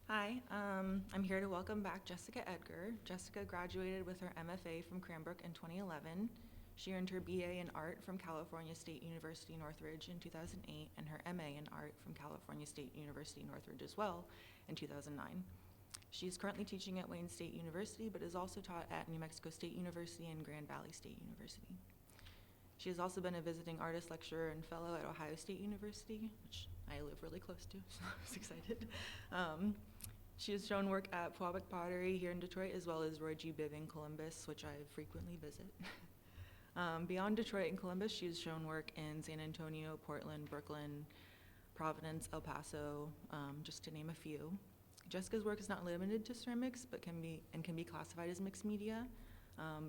Hi, I'm here to welcome back Jessika Edgar. Jessika graduated with her MFA from Cranbrook in 2011. She earned her BA in Art from California State University Northridge in 2008 and her MA in Art from California State University Northridge as well in 2009. She is currently teaching at Wayne State University, but is also taught at New Mexico State University and Grand Valley State University. She has also been a visiting artist lecturer and fellow at Ohio State University, which I live really close to, so I was excited. She has shown work at Pwabic Pottery here in Detroit, as well as Roy G. Biv in Columbus, which I frequently visit. Beyond Detroit and Columbus, she has shown work in San Antonio, Portland, Brooklyn, Providence, El Paso, just to name a few. Jessica's work is not limited to ceramics, but can be classified as mixed media,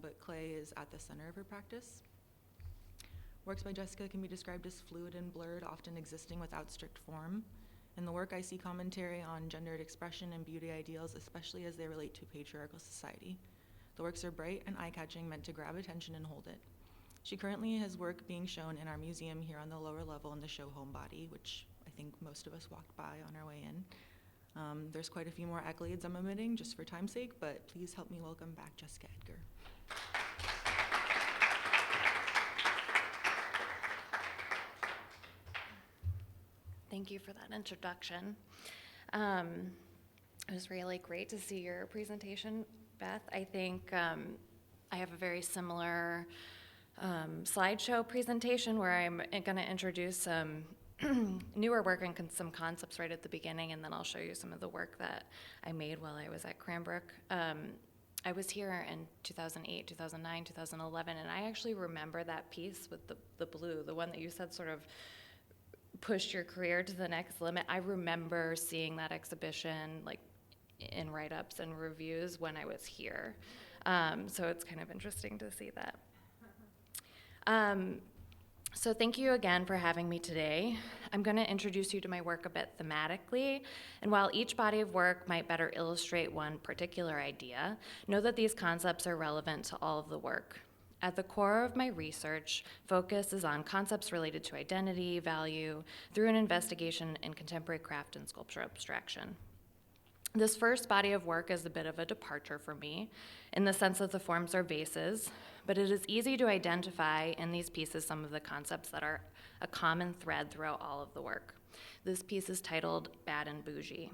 but clay is at the center of her practice. Works by Jessika can be described as fluid and blurred, often existing without strict form. In the work, I see commentary on gendered expression and beauty ideals, especially as they relate to patriarchal society. The works are bright and eye-catching, meant to grab attention and hold it. She currently has work being shown in our museum here on the lower level in the show Homebody, which I think most of us walked by on our way in. There's quite a few more accolades I'm omitting just for time's sake, but please help me welcome back Jessika Edgar. Thank you for that introduction. It was really great to see your presentation, Beth. I think I have a very similar slideshow presentation where I'm going to introduce some newer work and some concepts right at the beginning, and then I'll show you some of the work that I made while I was at Cranbrook. I was here in 2008, 2009, 2011, and I actually remember that piece with the blue, the one that you said sort of pushed your career to the next limit. I remember seeing that exhibition like in write-ups and reviews when I was here. So it's kind of interesting to see that. So thank you again for having me today. I'm going to introduce you to my work a bit thematically, and while each body of work might better illustrate one particular idea, know that these concepts are relevant to all of the work. At the core of my research, focus is on concepts related to identity, value, through an investigation in contemporary craft and sculpture abstraction. This first body of work is a bit of a departure for me, in the sense that the forms are vases, but it is easy to identify in these pieces some of the concepts that are a common thread throughout all of the work. This piece is titled Bad and Bougie.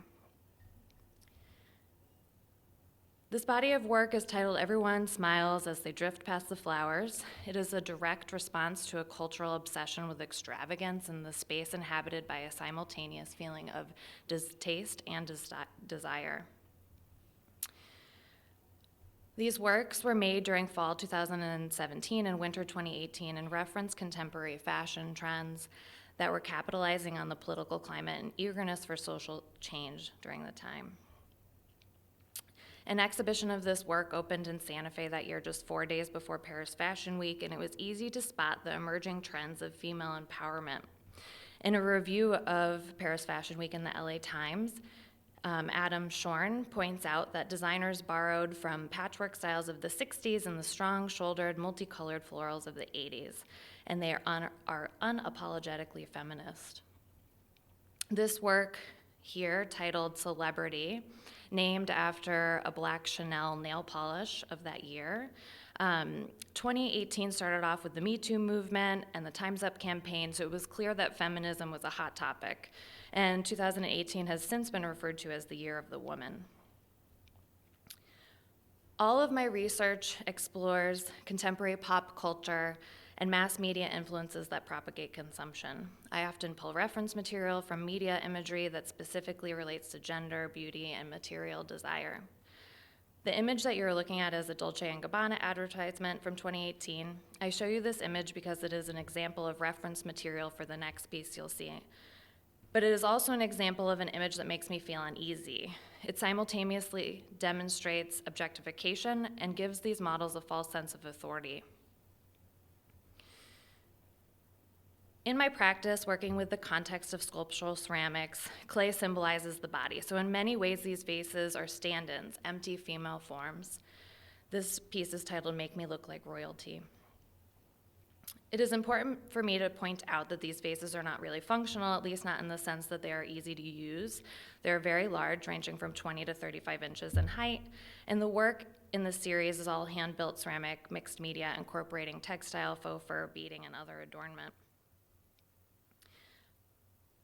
This body of work is titled Everyone Smiles as They Drift Past the Flowers. It is a direct response to a cultural obsession with extravagance in the space inhabited by a simultaneous feeling of distaste and desire. These works were made during fall 2017 and winter 2018 and reference contemporary fashion trends that were capitalizing on the political climate and eagerness for social change during the time. An exhibition of this work opened in Santa Fe that year just 4 days before Paris Fashion Week, and it was easy to spot the emerging trends of female empowerment. In a review of Paris Fashion Week in the LA Times, Adam Shorn points out that designers borrowed from patchwork styles of the 60s and the strong-shouldered, multicolored florals of the 80s, and they are unapologetically feminist. This work here, titled Celebrity, named after a black Chanel nail polish of that year. 2018 started off with the Me Too movement and the Time's Up campaign, so it was clear that feminism was a hot topic. And 2018 has since been referred to as the Year of the Woman. All of my research explores contemporary pop culture and mass media influences that propagate consumption. I often pull reference material from media imagery that specifically relates to gender, beauty, and material desire. The image that you're looking at is a Dolce & Gabbana advertisement from 2018. I show you this image because it is an example of reference material for the next piece you'll see. But it is also an example of an image that makes me feel uneasy. It simultaneously demonstrates objectification and gives these models a false sense of authority. In my practice, working with the context of sculptural ceramics, clay symbolizes the body. So in many ways, these vases are stand-ins, empty female forms. This piece is titled Make Me Look Like Royalty. It is important for me to point out that these vases are not really functional, at least not in the sense that they are easy to use. They're very large, ranging from 20 to 35 inches in height, and the work in the series is all hand-built ceramic, mixed media, incorporating textile, faux fur, beading, and other adornment.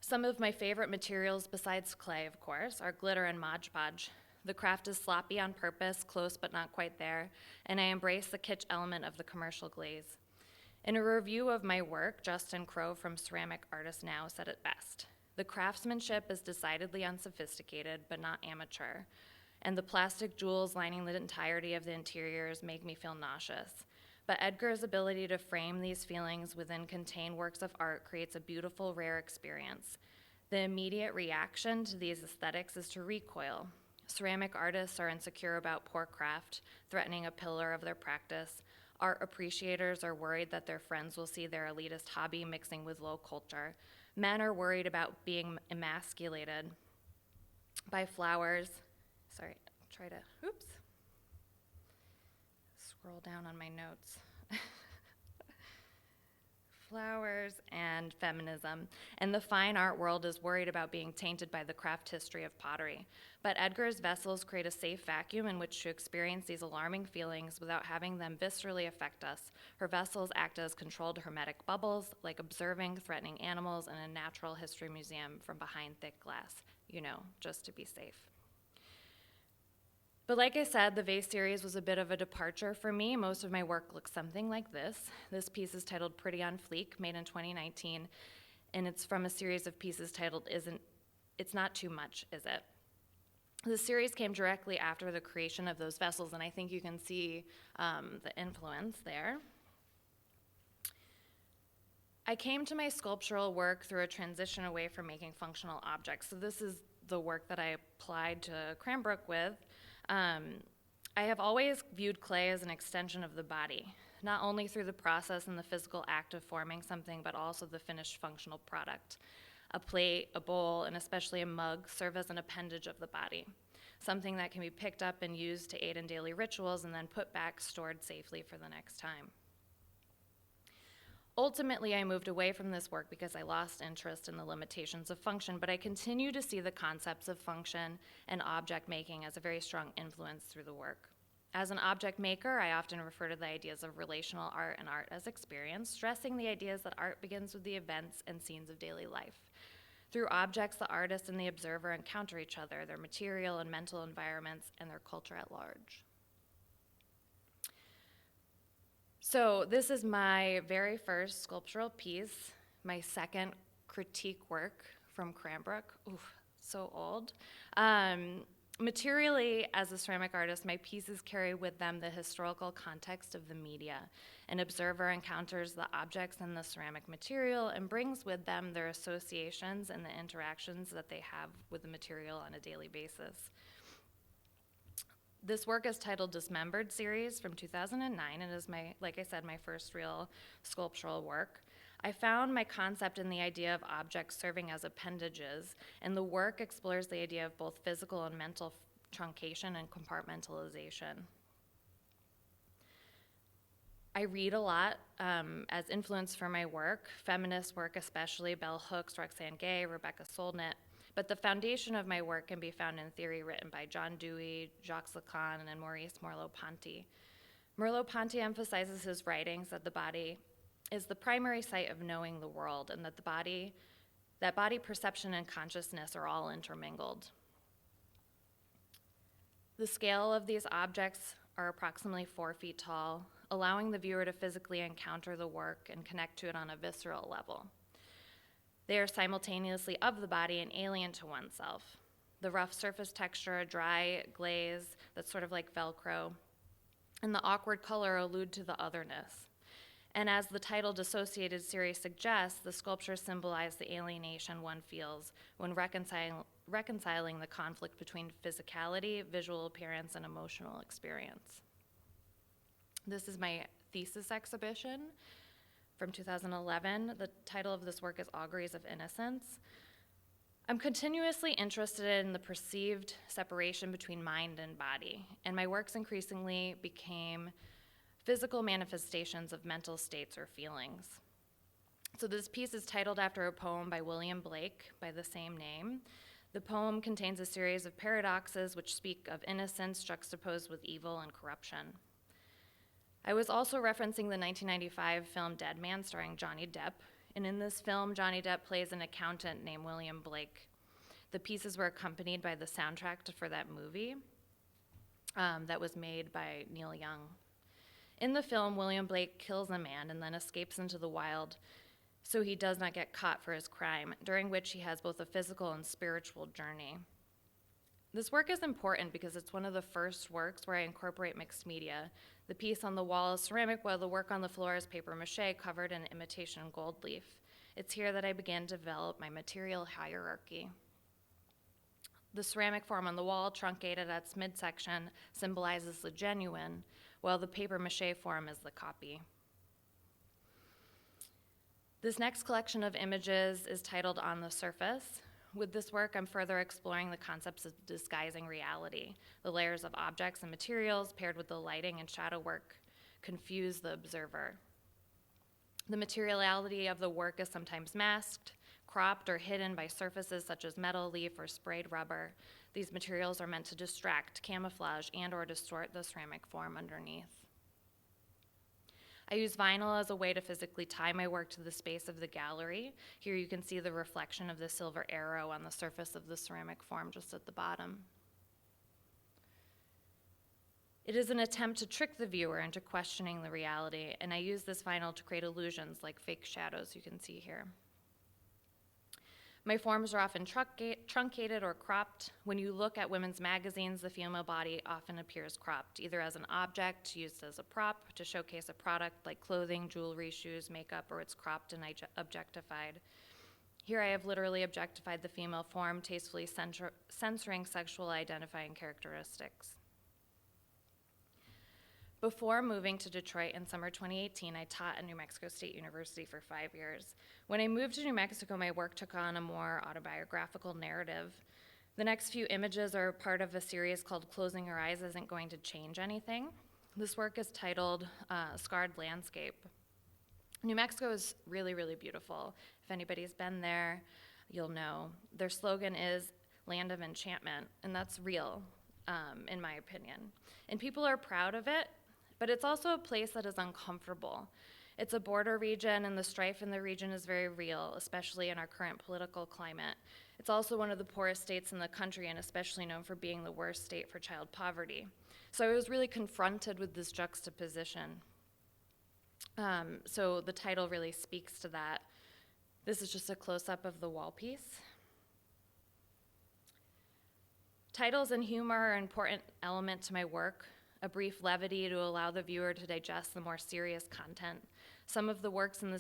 Some of my favorite materials, besides clay, of course, are glitter and Mod Podge. The craft is sloppy on purpose, close but not quite there, and I embrace the kitsch element of the commercial glaze. In a review of my work, Justin Crow from Ceramic Artist Now said it best. The craftsmanship is decidedly unsophisticated, but not amateur, and the plastic jewels lining the entirety of the interiors make me feel nauseous. But Edgar's ability to frame these feelings within contained works of art creates a beautiful, rare experience. The immediate reaction to these aesthetics is to recoil. Ceramic artists are insecure about poor craft, threatening a pillar of their practice. Art appreciators are worried that their friends will see their elitist hobby mixing with low culture. Men are worried about being emasculated by flowers. Sorry, scroll down on my notes. Flowers and feminism. And the fine art world is worried about being tainted by the craft history of pottery. But Edgar's vessels create a safe vacuum in which to experience these alarming feelings without having them viscerally affect us. Her vessels act as controlled hermetic bubbles, like observing threatening animals in a natural history museum from behind thick glass, just to be safe. But like I said, the Vase series was a bit of a departure for me. Most of my work looks something like this. This piece is titled Pretty on Fleek, made in 2019, and it's from a series of pieces titled It's Not Too Much, Is It? The series came directly after the creation of those vessels, and I think you can see the influence there. I came to my sculptural work through a transition away from making functional objects. So this is the work that I applied to Cranbrook with. I have always viewed clay as an extension of the body, not only through the process and the physical act of forming something, but also the finished functional product. A plate, a bowl, and especially a mug serve as an appendage of the body, something that can be picked up and used to aid in daily rituals and then put back stored safely for the next time. Ultimately, I moved away from this work because I lost interest in the limitations of function, but I continue to see the concepts of function and object making as a very strong influence through the work. As an object maker, I often refer to the ideas of relational art and art as experience, stressing the ideas that art begins with the events and scenes of daily life. Through objects, the artist and the observer encounter each other, their material and mental environments, and their culture at large. So this is my very first sculptural piece, my second critique work from Cranbrook. Ooh, so old. Materially, as a ceramic artist, my pieces carry with them the historical context of the media. An observer encounters the objects and the ceramic material and brings with them their associations and the interactions that they have with the material on a daily basis. This work is titled Dismembered Series from 2009 and is like I said, my first real sculptural work. I found my concept in the idea of objects serving as appendages, and the work explores the idea of both physical and mental truncation and compartmentalization. I read a lot as influence for my work, feminist work especially, bell hooks, Roxane Gay, Rebecca Solnit. But the foundation of my work can be found in theory written by John Dewey, Jacques Lacan, and Maurice Merleau-Ponty. Merleau-Ponty emphasizes his writings that the body is the primary site of knowing the world, and that body perception and consciousness are all intermingled. The scale of these objects are approximately 4 feet tall, allowing the viewer to physically encounter the work and connect to it on a visceral level. They are simultaneously of the body and alien to oneself. The rough surface texture, a dry glaze that's sort of like Velcro, and the awkward color allude to the otherness. And as the title Dissociated Series suggests, the sculptures symbolize the alienation one feels when reconciling the conflict between physicality, visual appearance, and emotional experience. This is my thesis exhibition from 2011. The title of this work is Auguries of Innocence. I'm continuously interested in the perceived separation between mind and body, and my works increasingly became physical manifestations of mental states or feelings. So this piece is titled after a poem by William Blake by the same name. The poem contains a series of paradoxes which speak of innocence juxtaposed with evil and corruption. I was also referencing the 1995 film Dead Man starring Johnny Depp, and in this film, Johnny Depp plays an accountant named William Blake. The pieces were accompanied by the soundtrack for that movie that was made by Neil Young. In the film, William Blake kills a man and then escapes into the wild so he does not get caught for his crime, during which he has both a physical and spiritual journey. This work is important because it's one of the first works where I incorporate mixed media. The piece on the wall is ceramic, while the work on the floor is paper mache covered in imitation gold leaf. It's here that I began to develop my material hierarchy. The ceramic form on the wall, truncated at its midsection, symbolizes the genuine, while the paper mache form is the copy. This next collection of images is titled On the Surface. With this work, I'm further exploring the concepts of disguising reality. The layers of objects and materials paired with the lighting and shadow work confuse the observer. The materiality of the work is sometimes masked, cropped, or hidden by surfaces such as metal, leaf, or sprayed rubber. These materials are meant to distract, camouflage, and/or distort the ceramic form underneath. I use vinyl as a way to physically tie my work to the space of the gallery. Here you can see the reflection of the silver arrow on the surface of the ceramic form just at the bottom. It is an attempt to trick the viewer into questioning the reality, and I use this vinyl to create illusions like fake shadows you can see here. My forms are often truncated or cropped. When you look at women's magazines, the female body often appears cropped, either as an object used as a prop to showcase a product like clothing, jewelry, shoes, makeup, or it's cropped and objectified. Here I have literally objectified the female form, tastefully censoring sexual identifying characteristics. Before moving to Detroit in summer 2018, I taught at New Mexico State University for 5 years. When I moved to New Mexico, my work took on a more autobiographical narrative. The next few images are part of a series called Closing Your Eyes Isn't Going to Change Anything. This work is titled Scarred Landscape. New Mexico is really, really beautiful. If anybody's been there, you'll know. Their slogan is Land of Enchantment, and that's real, in my opinion. And people are proud of it, but it's also a place that is uncomfortable. It's a border region, and the strife in the region is very real, especially in our current political climate. It's also one of the poorest states in the country, and especially known for being the worst state for child poverty. So I was really confronted with this juxtaposition. So the title really speaks to that. This is just a close-up of the wall piece. Titles and humor are an important element to my work. A brief levity to allow the viewer to digest the more serious content. Some of the works in the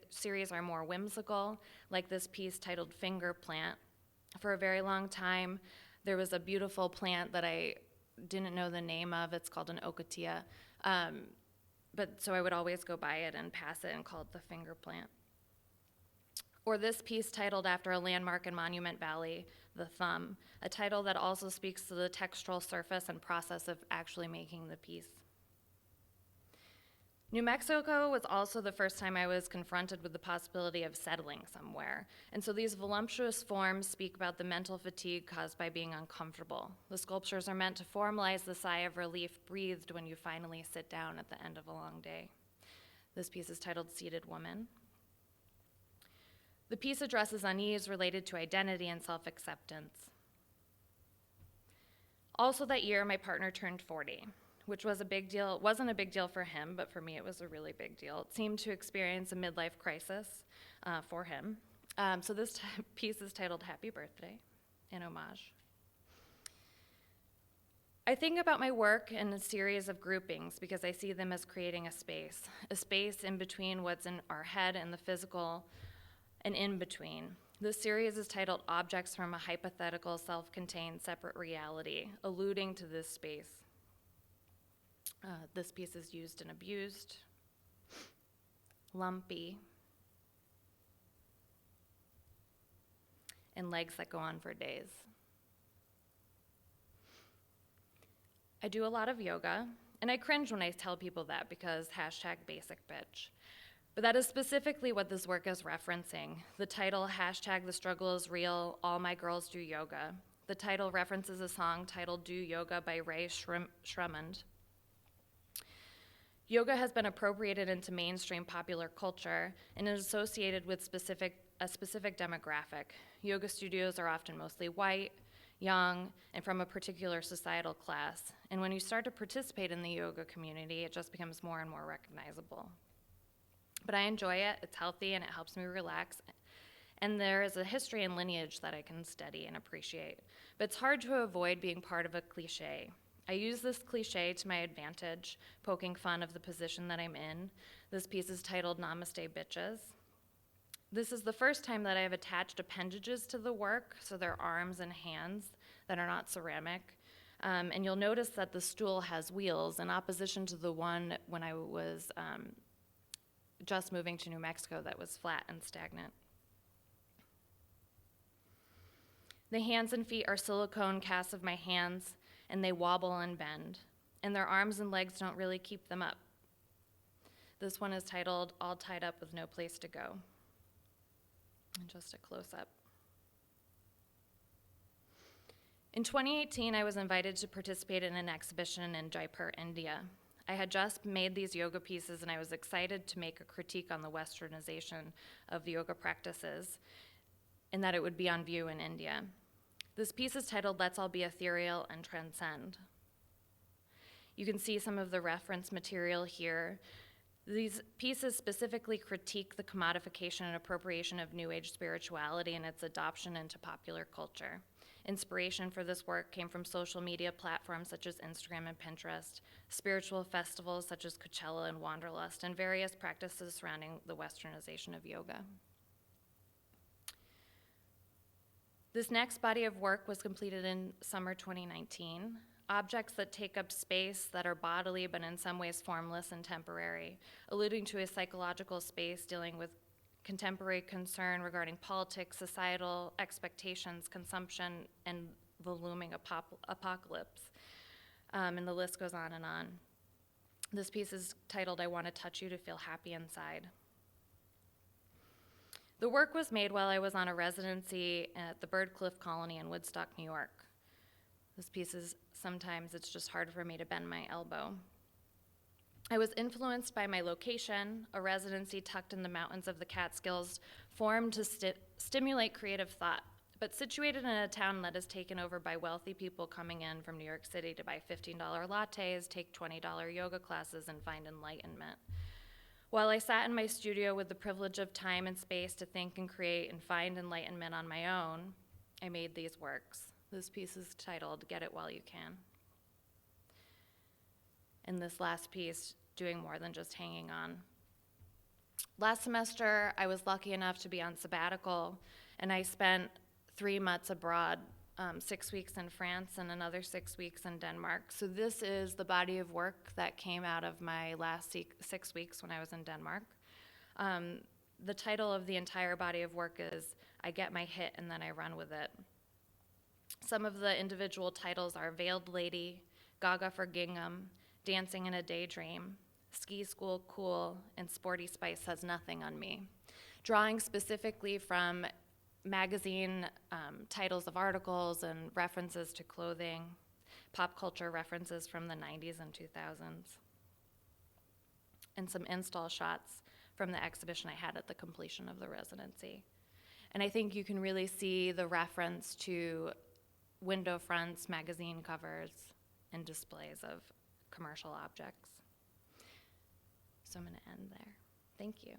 series are more whimsical, like this piece titled Finger Plant. For a very long time, there was a beautiful plant that I didn't know the name of. It's called an ocotea. So I would always go by it and pass it and call it the finger plant. Or this piece titled after a landmark in Monument Valley, The Thumb, a title that also speaks to the textural surface and process of actually making the piece. New Mexico was also the first time I was confronted with the possibility of settling somewhere. And so these voluptuous forms speak about the mental fatigue caused by being uncomfortable. The sculptures are meant to formalize the sigh of relief breathed when you finally sit down at the end of a long day. This piece is titled Seated Woman. The piece addresses unease related to identity and self-acceptance. Also that year, my partner turned 40, which was a big deal. It wasn't a big deal for him, but for me it was a really big deal. It seemed to experience a midlife crisis for him. So this piece is titled Happy Birthday, in homage. I think about my work in a series of groupings because I see them as creating a space in between what's in our head and the physical, and in between. This series is titled Objects from a Hypothetical Self-Contained Separate Reality, alluding to this space. This piece is used and abused, lumpy, and legs that go on for days. I do a lot of yoga, And I cringe when I tell people that because hashtag basic bitch. But that is specifically what this work is referencing. The title, hashtag the struggle is real, all my girls do yoga. The title references a song titled Do Yoga by Ray Shremmond. Yoga has been appropriated into mainstream popular culture and is associated with a specific demographic. Yoga studios are often mostly white, young, and from a particular societal class. And when you start to participate in the yoga community, it just becomes more and more recognizable. But I enjoy it, it's healthy, and it helps me relax. And there is a history and lineage that I can study and appreciate. But it's hard to avoid being part of a cliche. I use this cliche to my advantage, poking fun of the position that I'm in. This piece is titled Namaste Bitches. This is the first time that I have attached appendages to the work, so they're arms and hands that are not ceramic. And you'll notice that the stool has wheels in opposition to the one when I was just moving to New Mexico that was flat and stagnant. The hands and feet are silicone casts of my hands, and they wobble and bend, and their arms and legs don't really keep them up. This one is titled All Tied Up with No Place to Go. And just a close-up. In 2018, I was invited to participate in an exhibition in Jaipur, India. I had just made these yoga pieces, and I was excited to make a critique on the westernization of the yoga practices and that it would be on view in India. This piece is titled Let's All Be Ethereal and Transcend. You can see some of the reference material here. These pieces specifically critique the commodification and appropriation of New Age spirituality and its adoption into popular culture. Inspiration for this work came from social media platforms such as Instagram and Pinterest, spiritual festivals such as Coachella and Wanderlust, and various practices surrounding the westernization of yoga. This next body of work was completed in summer 2019. Objects that take up space that are bodily but in some ways formless and temporary, alluding to a psychological space dealing with contemporary concern regarding politics, societal expectations, consumption, and the looming apocalypse. And the list goes on and on. This piece is titled I Want to Touch You to Feel Happy Inside. The work was made while I was on a residency at the Bird Cliff Colony in Woodstock, New York. This piece is, sometimes it's just hard for me to bend my elbow. I was influenced by my location, a residency tucked in the mountains of the Catskills, formed to stimulate creative thought, but situated in a town that is taken over by wealthy people coming in from New York City to buy $15 lattes, take $20 yoga classes, and find enlightenment. While I sat in my studio with the privilege of time and space to think and create and find enlightenment on my own, I made these works. This piece is titled Get It While You Can. And this last piece, doing more than just hanging on. Last semester, I was lucky enough to be on sabbatical, and I spent 3 months abroad, 6 weeks in France and another 6 weeks in Denmark. So this is the body of work that came out of my last 6 weeks when I was in Denmark. The title of the entire body of work is I Get My Hit and Then I Run With It. Some of the individual titles are Veiled Lady, Gaga for Gingham, Dancing in a Daydream, Ski School Cool, and Sporty Spice Has Nothing on Me. Drawing specifically from magazine titles of articles and references to clothing, pop culture references from the 90s and 2000s, and some install shots from the exhibition I had at the completion of the residency. And I think you can really see the reference to window fronts, magazine covers, and displays of commercial objects. So I'm going to end there. Thank you.